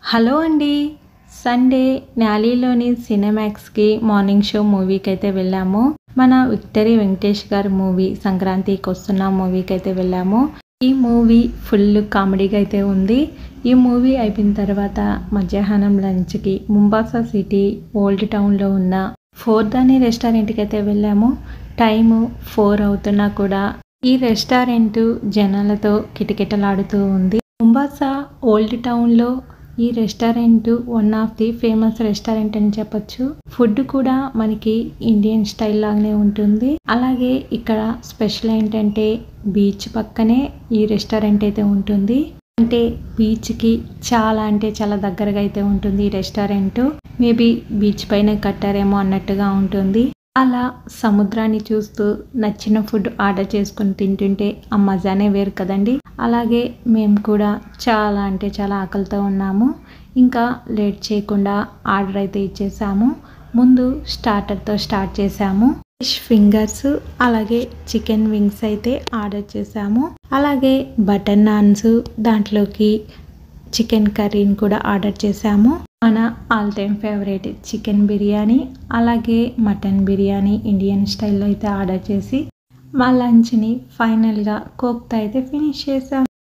Hello అండి. Sunday న్యాలీలోని సినిమాక్స్‌కి morning show మూవీకైతే వెళ్ళాము. మన విక్టరీ వెంకటేష్ గారి మూవీ 'సంక్రాంతికొస్తున్నా' మూవీకైతే వెళ్ళాము. ఈ మూవీ ఫుల్ కామెడీగా అయితే ఉంది. ఈ మూవీ అయిపోయిన తర్వాత మధ్యాహ్నం లంచ్‌కి ముంబాసా సిటీ ఓల్డ్ టౌన్‌లో ఉన్న ఫోర్త్ అనే రెస్టారెంట్‌కి అయితే వెళ్ళాము. టైము 4 అవుతున్నా కూడా ఈ రెస్టారెంట్ జనాలతో కిటకిటలాడుతూ ఉంది. ముంబాసా ఓల్డ్ టౌన్‌లో ఈ restaurant one of the famous restaurant అని చెప్పొచ్చు. ఫుడ్ కూడా మనకి ఇండియన్ స్టైల్ లాగానే ఉంటుంది. అలాగే ఇక్కడ స్పెషల్ ఏంటంటే బీచ్ పక్కనే ఈ రెస్టారెంట్ అయితే ఉంటుంది. అంటే బీచ్కి చాలా అంటే చాలా దగ్గరగా అయితే ఉంటుంది ఈ రెస్టారెంట్. మేబీ బీచ్ పైన కట్టారేమో అన్నట్టుగా ఉంటుంది. అలా సముద్రాన్ని చూస్తూ నచ్చిన ఫుడ్ ఆర్డర్ చేసుకుని తింటుంటే ఆ మజానే వేరు కదండి. అలాగే మేము కూడా చాలా అంటే చాలా ఆకలితో ఉన్నాము. ఇంకా లేట్ చేయకుండా ఆర్డర్ అయితే ఇచ్చేసాము. ముందు స్టార్టర్తో స్టార్ట్ చేసాము. ఫిష్ ఫింగర్స్ అలాగే చికెన్ వింగ్స్ అయితే ఆర్డర్ చేసాము. అలాగే బటర్ నాన్స్, దాంట్లోకి చికెన్ కర్రీని కూడా ఆర్డర్ చేసాము. మన all time favourite chicken biryani అలాగే మటన్ బిర్యానీ ఇండియన్ స్టైల్లో అయితే ఆర్డర్ చేసి మా లంచ్ని ఫైనల్గా కోక్తో అయితే ఫినిష్ చేసాం.